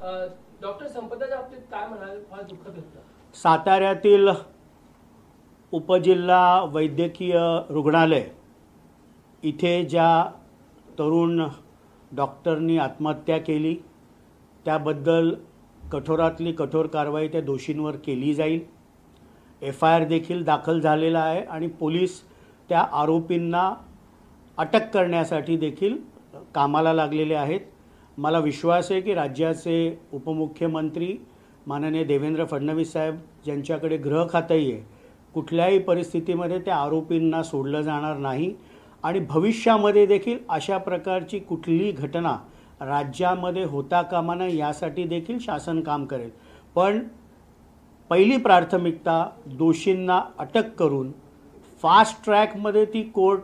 Doctor संपदाच्या बाबतीत काय म्हणाल? फार दुःखद होतं. साताऱ्यातील उपजिल्हा वैद्यकीय रुग्णालय इथे ज्या तरुण डॉक्टरनी आत्महत्या केली त्याबद्दल कठोरातली कठोर कारवाई त्या दोषींवर केली जाईल. FIR देखील दाखल झालेला आहे आणि पोलीस त्या आरोपींना अटक करण्यासाठी देखील कामाला लागलेले आहेत. मला विश्वास आहे की राज्याचे उपमुख्यमंत्री माननीय देवेंद्र फडणवीस साहेब ज्यांच्याकडे गृह खातंही आहे, कुठल्याही परिस्थितीमध्ये त्या आरोपींना सोडलं जाणार नाही आणि भविष्यामध्ये देखील अशा प्रकारची कुठलीही घटना राज्यामध्ये होता कामा नये यासाठी देखील शासन काम करेल. पण पहिली प्राथमिकता दोषींना अटक करून फास्ट ट्रॅकमध्ये ती कोर्ट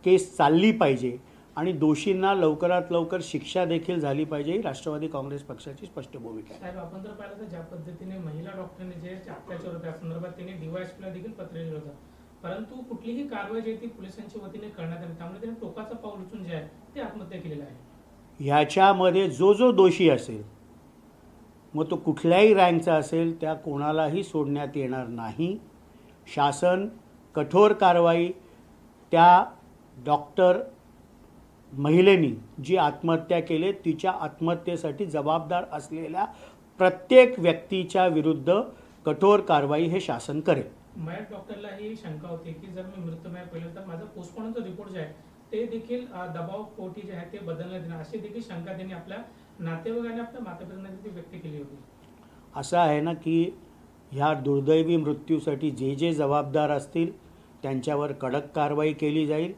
केस चालली पाहिजे आणि दोषींना लवकरात लवकर शिक्षा देखील झाली पाहिजे ही राष्ट्रवादी काँग्रेस पक्षाची स्पष्ट भूमिका आहे. साहेब, आपण जर पाहिलं तर ज्या पद्धतीने महिला डॉक्टरने जे अत्याचार होते त्या संदर्भात त्यांनी DYSPला देखील पत्र लिहिलं होतं, परंतु कुठलीही कारवाई जी ती पोलिसांच्या वतीने करण्यात आली, त्यामुळे त्यांनी टोकाचं पाऊल उचलून जे आहे ते आत्महत्या केलेलं आहे. ह्याच्यामध्ये जो दोषी असेल मग तो कुठल्याही रँकचा असेल त्या कोणालाही सोडण्यात येणार नाही. शासन कठोर कारवाई त्या डॉक्टर महिलेनी जी आत्महत्या केली तिच्या आत्महत्येसाठी जबाबदार असलेल्या प्रत्येक व्यक्तीच्या विरुद्ध कठोर कारवाई हे शासन करेल. मयत डॉक्टरला ही शंका होती की जर मी मृत्यूमय पाहिलं तर माझा पोस्टमॉर्टमचा रिपोर्ट जे आहे ते देखील दबाव पोटी जे आहे ते बदलण्यात येणार अशी देखील शंका त्यांनी आपल्या नातेवाईकांनी आपल्या मातापित्यांनी व्यक्त केली होती. असं आहे ना की ह्या दुर्दैवी मृत्यूसाठी जे जबाबदार असतील त्यांच्यावर कडक कारवाई केली जाईल.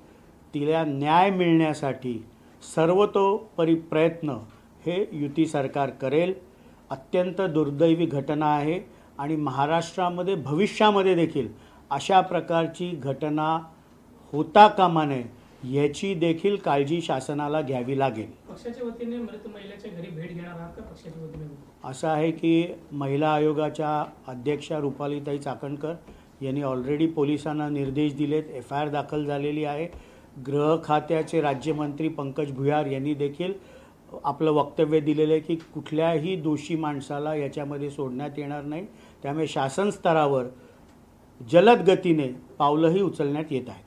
तिला न्याय मिळण्यासाठी सर्वतोपरी प्रयत्न हे युती सरकार करेल. अत्यंत दुर्दैवी घटना आहे आणि महाराष्ट्रामध्ये भविष्यामध्ये देखील अशा प्रकारची घटना होता कामा नये याची देखील काळजी शासनाला घ्यावी लागेल. पक्षाच्या वतीने मृत महिलेच्या घरी भेट घेणार आहात का? पक्षाच्या वतीने असं आहे की महिला आयोगाच्या अध्यक्षा रुपालीताई चाकणकर यांनी ऑलरेडी पोलिसांना निर्देश दिलेत. FIR दाखल झालेली आहे. गृह खात्याचे राज्यमंत्री पंकज भुयार यांनी देखील आपलं वक्तव्य दिलेलं आहे की कुठल्याही दोषी माणसाला याच्यामध्ये सोडण्यात येणार नाही. त्यामुळे शासन स्तरावर जलद गतीने पावलंही उचलण्यात येत आहेत.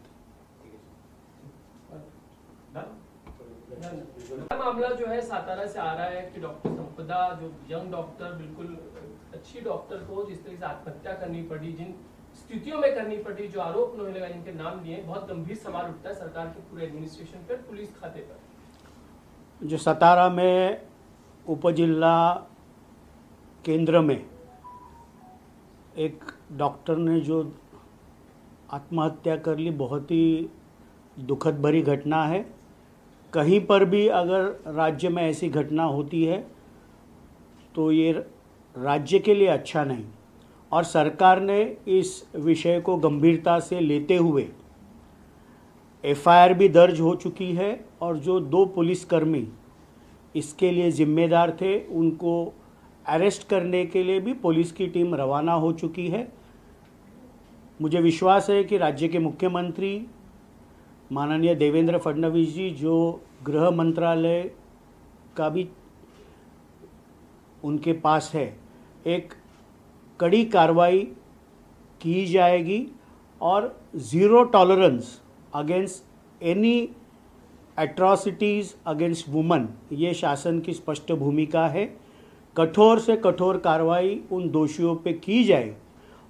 मामला जो है सातारा से आ रहा है कि डॉक्टर संपदा जो यंग डॉक्टर, बिल्कुल अच्छी डॉक्टर को जिस तरह से आत्महत्या करनी पड़ी, जिन स्थितियों में करनी पड़ी, जो आरोप उन्होंने लगाए, जिनके नाम लिए, बहुत गंभीर सवाल उठता है सरकार के पूरे एडमिनिस्ट्रेशन पर, पुलिस खाते पर. जो सतारा में उपजिला केंद्र में एक डॉक्टर ने जो आत्महत्या कर ली, बहुत ही दुखद भरी घटना है. कहीं पर भी अगर राज्य में ऐसी घटना होती है तो ये राज्य के लिए अच्छा नहीं और सरकार ने इस विषय को गंभीरता से लेते हुए FIR भी दर्ज हो चुकी है और जो 2 पुलिसकर्मी इसके लिए जिम्मेदार थे उनको अरेस्ट करने के लिए भी पुलिस की टीम रवाना हो चुकी है. मुझे विश्वास है कि राज्य के मुख्यमंत्री माननीय देवेंद्र फडणवीस जी जो गृह मंत्रालय का भी उनके पास है, एक कड़ी कार्रवाई की जाएगी और zero tolerance against any atrocities against woman ये शासन की स्पष्ट भूमिका है. कठोर से कठोर कार्रवाई उन दोषियों पे की जाए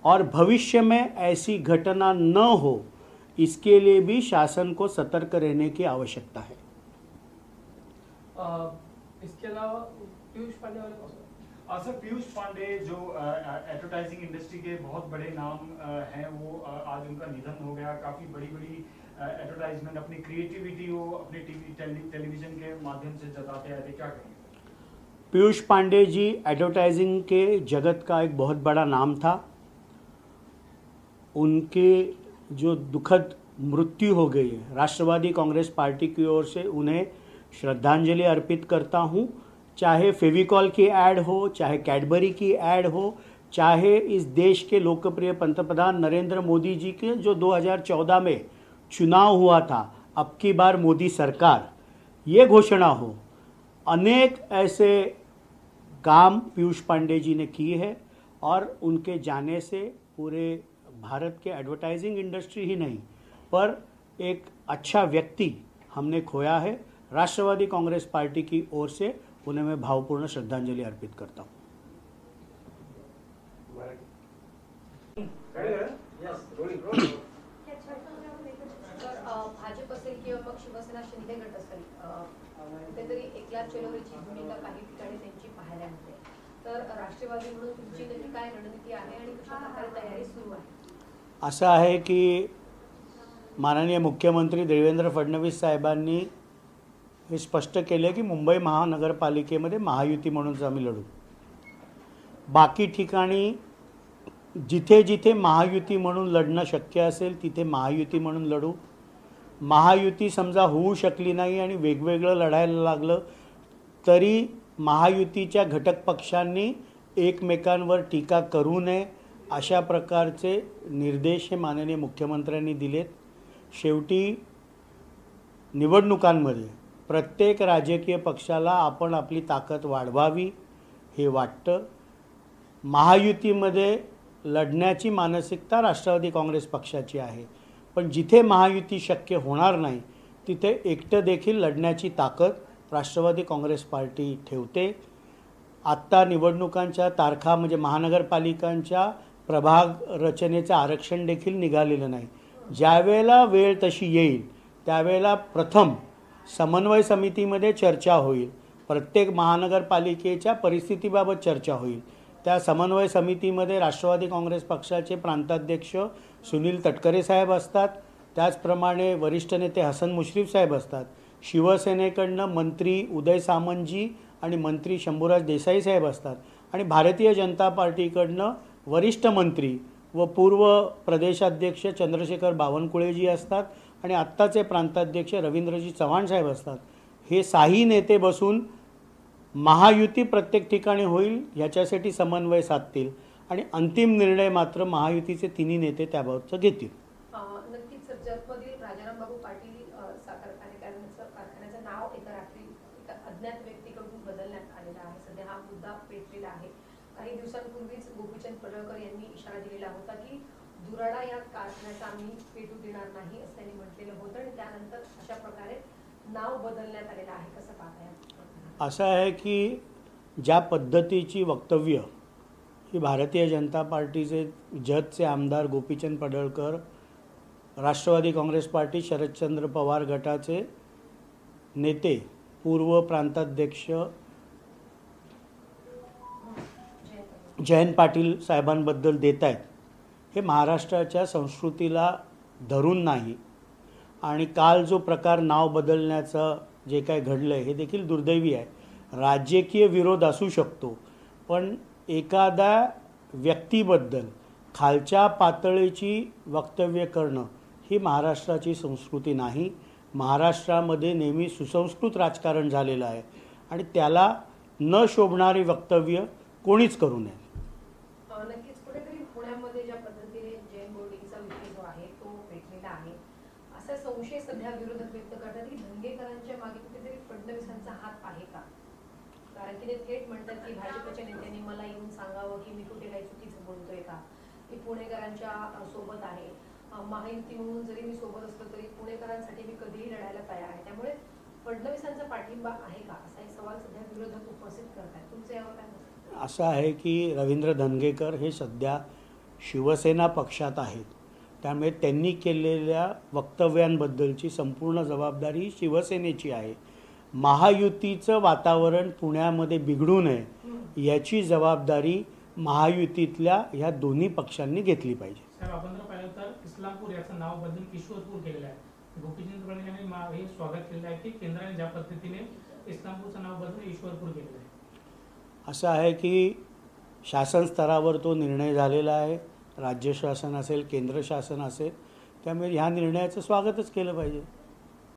और भविष्य में ऐसी घटना न हो इसके लिए भी शासन को सतर्क रहने की आवश्यकता है. इसके अलावा पीयूष पांडे वाले कौन? सर, पीयूष पांडे जो एडवर्टाइजिंग इंडस्ट्री के बहुत बड़े नाम हैं, वो आज उनका निधन हो गया. काफ़ी बड़ी एडवर्टाइजमेंट अपनी क्रिएटिविटी वो अपने टेलीविजन के माध्यम से जताते आए थे, क्या कहेंगे? पीयूष पांडे जी एडवर्टाइजिंग के जगत का एक बहुत बड़ा नाम था. उनके जो दुखद मृत्यु हो गई है, राष्ट्रवादी कांग्रेस पार्टी की ओर से उन्हें श्रद्धांजलि अर्पित करता हूं. चाहे फेविकॉल की ऐड हो, चाहे कैडबरी की ऐड हो, चाहे इस देश के लोकप्रिय पंतप्रधान नरेंद्र मोदी जी के जो 2014 में चुनाव हुआ था, अब की बार मोदी सरकार, ये घोषणा हो. अनेक ऐसे काम पीयूष पांडे जी ने की है और उनके जाने से पूरे भारत के एडवर्टाइजिंग इंडस्ट्री ही नहीं पर एक अच्छा व्यक्ति हमने खोया है। राष्ट्रवादी कांग्रेस पार्टी की ओर से उन्हें मैं भावपूर्ण श्रद्धांजलि अर्पित करता हूँ। भाजप असेल किंवा मग शिवसेना शिंदे गट असेल कुठेतरी एकनाथ चलोरेची भूमिका काही ठिकाणी त्यांची पाहायला मिळते, तर राष्ट्रवादी म्हणून तुमची नक्की काय रणनीती आहे आणि कशा प्रकारे तयारी सुरू आहे? असं आहे की माननीय मुख्यमंत्री देवेंद्र फडणवीस साहेबांनी हे स्पष्ट केले की मुंबई महानगरपालिकेमध्ये महायुती म्हणून आम्ही लढू। बाकी ठिकाणी जिथे जिथे महायुती म्हणून लढणं शक्य असेल तिथे महायुती म्हणून लढू। महायुती समजा होऊ शकली नाही आणि वेगवेगळं लढायला लागलं तरी महायुतीच्या घटक पक्षांनी एकमेकांवर टीका करू नये अशा प्रकारचे निर्देश हे माननीय मुख्यमंत्र्यांनी दिलेत। शेवटी निवडणुकांमध्ये प्रत्येक राजकीय पक्षाला आपण आपली ताकद वाढवावी हे वाटतं। महायुतीमध्ये लढण्याची मानसिकता राष्ट्रवादी काँग्रेस पक्षाची आहे, पण जिथे महायुती शक्य होणार नाही तिथे एकटं देखील लढण्याची ताकद राष्ट्रवादी काँग्रेस पार्टी ठेवते। आत्ता निवडणुकांच्या तारखा म्हणजे महानगरपालिकांच्या प्रभाग रचनेचं आरक्षण देखील निघालेलं नाही। ज्यावेळेला वेळ तशी येईल त्यावेळेला प्रथम समन्वय समितीमध्ये चर्चा होईल, प्रत्येक महानगरपालिकेच्या परिस्थितीबाबत चर्चा होईल। त्या समन्वय समितीमध्ये राष्ट्रवादी काँग्रेस पक्षाचे प्रांताध्यक्ष सुनील तटकरे साहेब असतात, त्याचप्रमाणे वरिष्ठ नेते हसन मुश्रीफ साहेब असतात, शिवसेनेकडनं मंत्री उदय सामंतजी आणि मंत्री शंभूराज देसाई साहेब असतात आणि भारतीय जनता पार्टीकडनं वरिष्ठ मंत्री व पूर्व प्रदेशाध्यक्ष चंद्रशेखर बावनकुळेजी असतात आणि आत्ताचे प्रांताध्यक्ष रवींद्रजी चव्हाण साहेब असतात। हे साही नेते बसून महायुती प्रत्येक ठिकाणी होईल याच्यासाठी समन्वय साधतील आणि अंतिम निर्णय मात्र महायुतीचे तिन्ही नेते त्याबाबतचं घेतील। नक्कीच सर, जतमधील राजाराम बाबू पाटील साखर कारखान्याचं नाव एका रात्री एका अज्ञात व्यक्तीकडून बदलण्यात आलेलं आहे। सध्या हा मुद्दा पेटलेला आहे। काही दिवसांपूर्वीच गोपीचंद पडळकर यांनी इशारा दिलेला होता की दुराडा या कारखान्याचा आम्ही पेटू देणार नाही असं त्यांनी म्हटलेलं होतं आणि त्यानंतर अशा प्रकारे नाव बदलण्यात आलेलं आहे। कसं पाहताय? असं आहे की ज्या पद्धतीची वक्तव्य ही भारतीय जनता पार्टीचे जतचे आमदार गोपीचंद पडळकर, राष्ट्रवादी काँग्रेस पार्टी शरदचंद्र पवार गटाचे नेते पूर्व प्रांताध्यक्ष जयंत पाटील साहेबांबद्दल देत आहेत हे महाराष्ट्राच्या संस्कृतीला धरून नाही आणि काल जो प्रकार नाव बदलण्याचं जे काय घडलं आहे हे देखील दुर्दैवी आहे। राजकीय विरोध असू शकतो पण एखाद्या व्यक्तीबद्दल खालच्या पातळीची वक्तव्य करणं ही महाराष्ट्राची संस्कृती नाही। महाराष्ट्रामध्ये नेहमी सुसंस्कृत राजकारण झालेलं आहे आणि त्याला न शोभणारी वक्तव्य कोणीच करू नये। नक्कीच कुठेतरी पुण्यामध्ये ज्या पद्धतीने जैन बोर्डिंगचा विषय जो आहे तो पेटलेला आहे, असा संशय सध्या विरोधक व्यक्त करतात की धंगेकरांच्या मागे कुठेतरी फडणवीसांचा हात आहे का? कारण की ते थेट म्हणतात की भाजपच्या नेत्यांनी मला येऊन सांगावं की मी कुठे काही चुकीचं बोलतोय का, मी पुणेकरांच्या सोबत आहे, महायुती म्हणून जरी मी सोबत असलो तरी पुणेकरांसाठी मी कधीही लढायला तयार आहे। त्यामुळे फडणवीसांचा पाठिंबा आहे का असा एक सवाल सध्या विरोधक उपस्थित करतात। तुमचं यावर काय मत? असं आहे की रवींद्र धंगेकर हे सध्या शिवसेना पक्षात आहेत, त्यामुळे त्यांनी केलेल्या वक्तव्यांबद्दलची संपूर्ण जबाबदारी शिवसेनेची आहे। महायुतीचं वातावरण पुण्यामध्ये बिघडू नये याची जबाबदारी महायुतीतल्या ह्या दोन्ही पक्षांनी घेतली पाहिजे। साहेब, आपण जर पाहिलं तर इस्लामपूर याचं नाव बदलून ईश्वरपूर केलेलं आहे। गोपीचंद पडळकर यांनी हे स्वागत केलेलं आहे की केंद्राने ज्या पद्धतीने इस्लामपूरचं नाव बदलून ईश्वरपूर केलेलं आहे। असं आहे की शासन स्तरावर तो निर्णय झालेला आहे, राज्य शासन असेल केंद्र शासन असेल, त्यामुळे ह्या निर्णयाचं स्वागतच केलं पाहिजे।